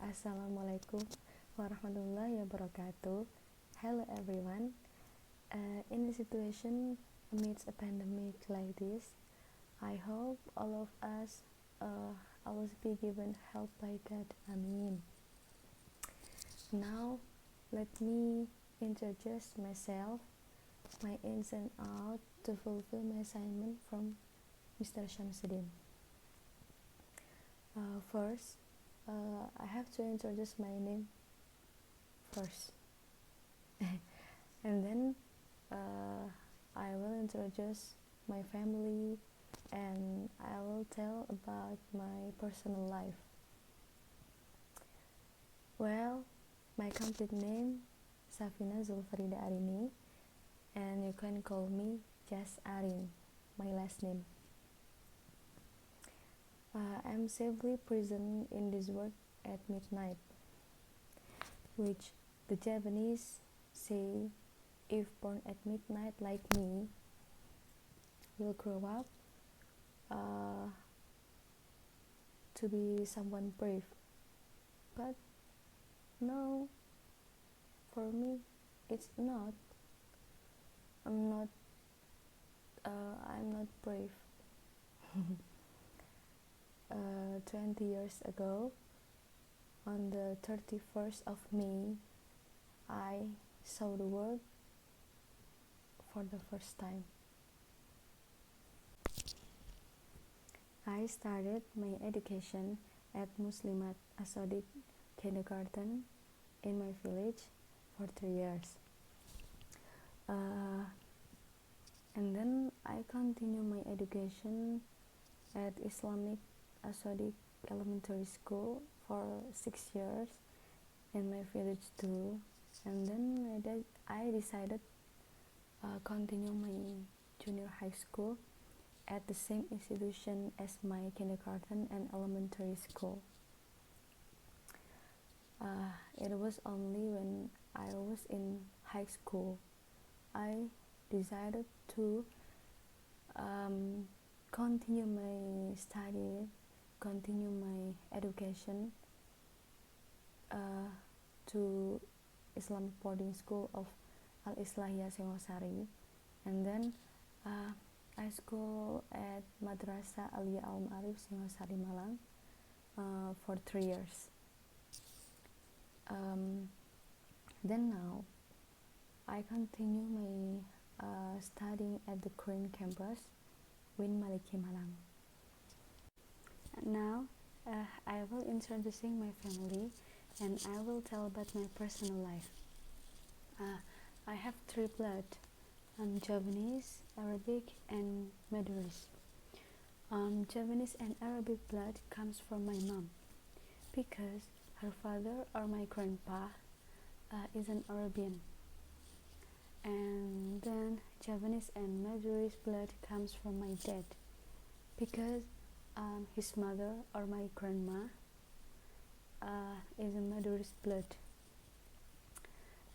Assalamualaikum warahmatullahi wabarakatuh. Hello everyone. In a situation amidst a pandemic like this, I hope all of us always be given help by God. Amin. Now, let me introduce myself, my ins and out to fulfill my assignment from Mr. Syamsudin. First, I have to introduce my name first, and then I will introduce my family, and I will tell about my personal life. Well, my complete name Safina Zulfarida Arini, and you can call me just Arin, my last name. I'm safely present in this world at midnight, which the Japanese say if born at midnight like me, will grow up to be someone brave. But no, for me, it's not. I'm not brave. 20 years ago, on the 31st of May, I saw the world for the first time. I started my education at Muslimat Asodik Kindergarten in my village for 3 years. And then I continue my education at Islamic Asodik Elementary School for 6 years in my village too. And then I decided continue my junior high school at the same institution as my kindergarten and elementary school. It was only when I was in high school I decided to continue my study, continue my education to Islamic boarding school of Al Islahiyah Singosari, and then I school at Madrasah Aliyah Al Ma'arif Singosari Malang for 3 years. Then now I continue my studying at the Korean campus with Malik Malang. Now I will introducing my family, and I will tell about my personal life. I have 3 blood, Javanese, Arabic, and Middle East. Javanese and Arabic blood comes from my mom, because her father or my grandpa is an Arabian. And then Javanese and Middle East blood comes from my dad, because his mother or my grandma is a Middle East blood.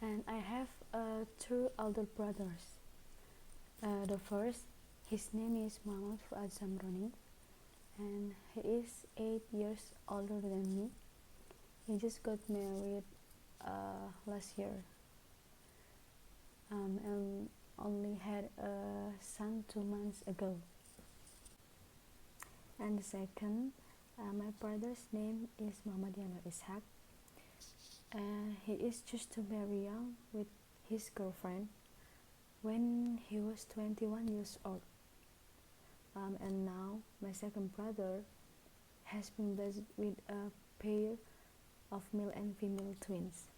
And I have 2 older brothers. The first, his name is Muhammad Fuad Zamroni, and he is 8 years older than me. He just got married last year, and only had a son 2 months ago. And the second, my brother's name is Muhammad Yanur Ishak. He is just to marry young with his girlfriend when he was 21 years old. And now my second brother has been blessed with a pair of male and female twins.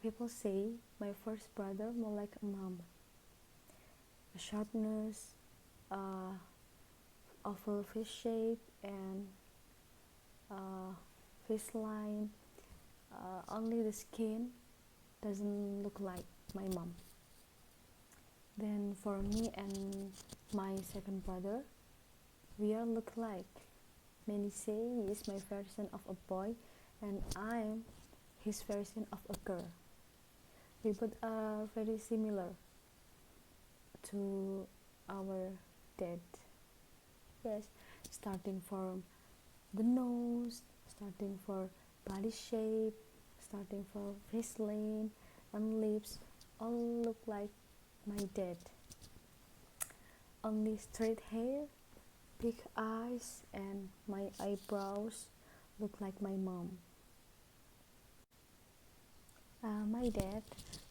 People say my first brother more like a mom. A short nose, oval face shape, and face line. Only the skin doesn't look like my mom. Then for me and my second brother, we all look like. Many say he is my version of a boy, and I'm his version of a girl. We both are very similar to our dad. Yes, starting from the nose, starting for body shape, starting for face line and lips, all look like my dad. Only straight hair, big eyes, and my eyebrows look like my mom. My dad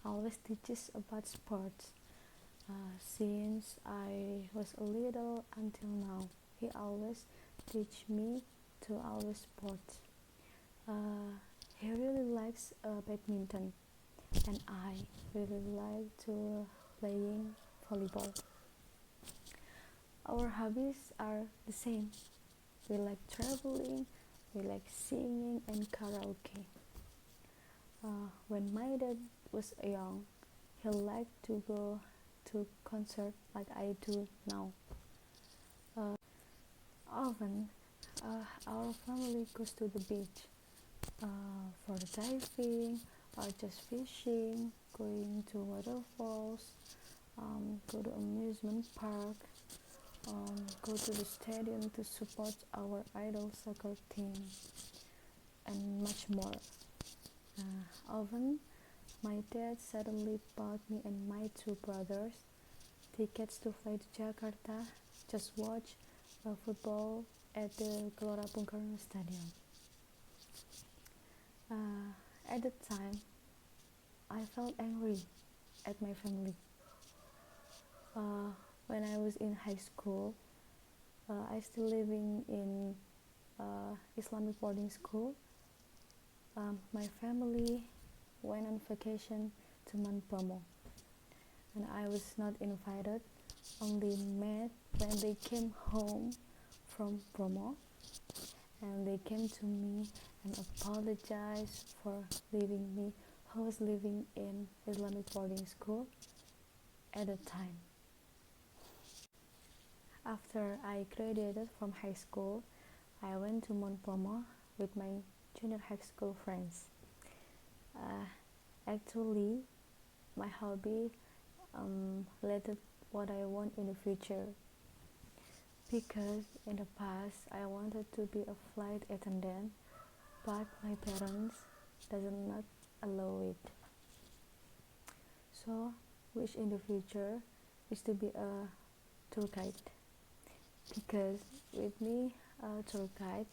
always teaches about sports. Since I was a little until now, he always teach me to always sports. He really likes badminton, and I really like to playing volleyball. Our hobbies are the same. We like traveling, we like singing and karaoke. When my dad was young, he liked to go to concert like I do now. Often, our family goes to the beach for diving or just fishing, going to waterfalls, go to amusement park, go to the stadium to support our idol soccer team, and much more. Often, my dad suddenly bought me and my two brothers tickets to fly to Jakarta, just watch football at the Gelora Bung Karno Stadium. At the time, I felt angry at my family. When I was in high school, I still living in Islamic boarding school. My family went on vacation to Bromo, and I was not invited. Only met when they came home from Bromo, and they came to me and apologized for leaving me, who was living in Islamic boarding school at the time. After I graduated from high school, I went to Bromo with my junior high school friends. Actually, my hobby related what I want in the future, because in the past I wanted to be a flight attendant, but my parents doesn't not allow it. So, wish in the future is to be a tour guide, because with me a tour guide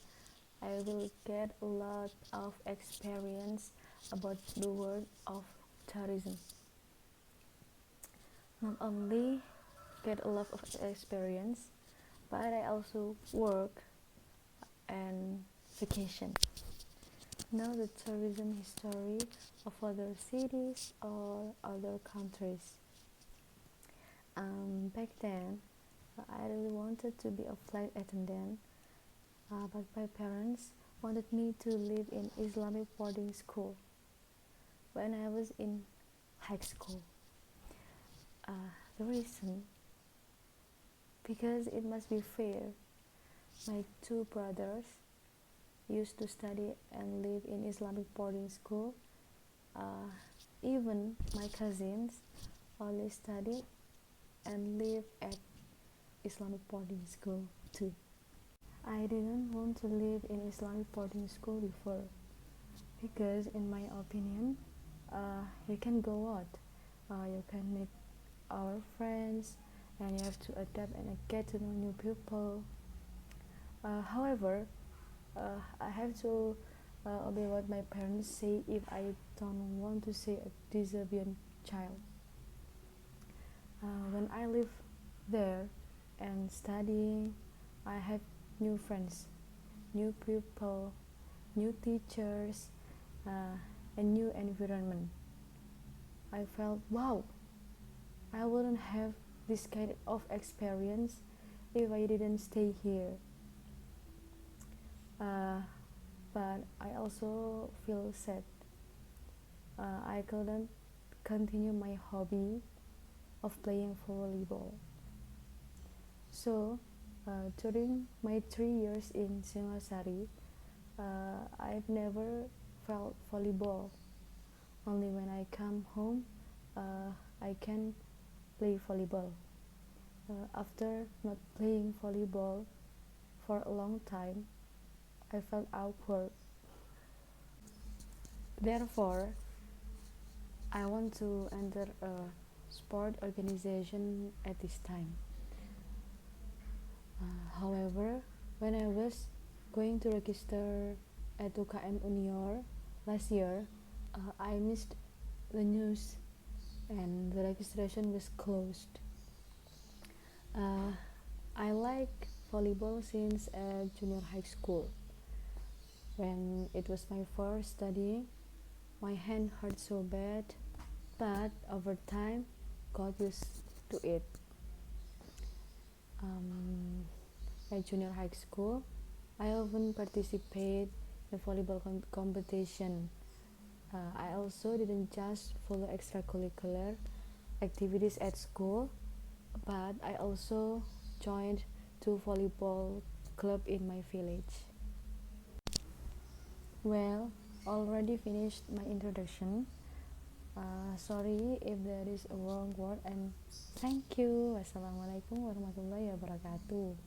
I will get a lot of experience about the world of tourism. Not only get a lot of experience, but I also work and vacation. Know the tourism history of other cities or other countries. Back then, I really wanted to be a flight attendant, but my parents wanted me to live in Islamic boarding school when I was in high school. The reason, because it must be fair. My two brothers used to study and live in Islamic boarding school. Even my cousins only study and live at Islamic boarding school too. I didn't want to live in Islamic boarding school before, because in my opinion, you can go out, you can meet our friends, and you have to adapt and get to know new people. However, I have to obey what my parents say if I don't want to say a disobedient child. When I live there and studying, I have new friends, new people, new teachers, a new environment. I felt, wow, I wouldn't have this kind of experience if I didn't stay here. But I also feel sad. I couldn't continue my hobby of playing volleyball. So, during my 3 years in Singasari, I've never felt volleyball. Only when I come home, I can play volleyball. After not playing volleyball for a long time, I felt awkward. Therefore, I want to enter a sport organization at this time. However, when I was going to register at UKM Unior last year, I missed the news and the registration was closed. I like volleyball since junior high school. When it was my first study, my hand hurt so bad, but over time, got used to it. At junior high school, I often participate in volleyball competition. I also didn't just follow extracurricular activities at school, but I also joined two volleyball club in my village. Well, already finished my introduction. Sorry if there is a wrong word, and thank you. Wassalamualaikum warahmatullahi wabarakatuh.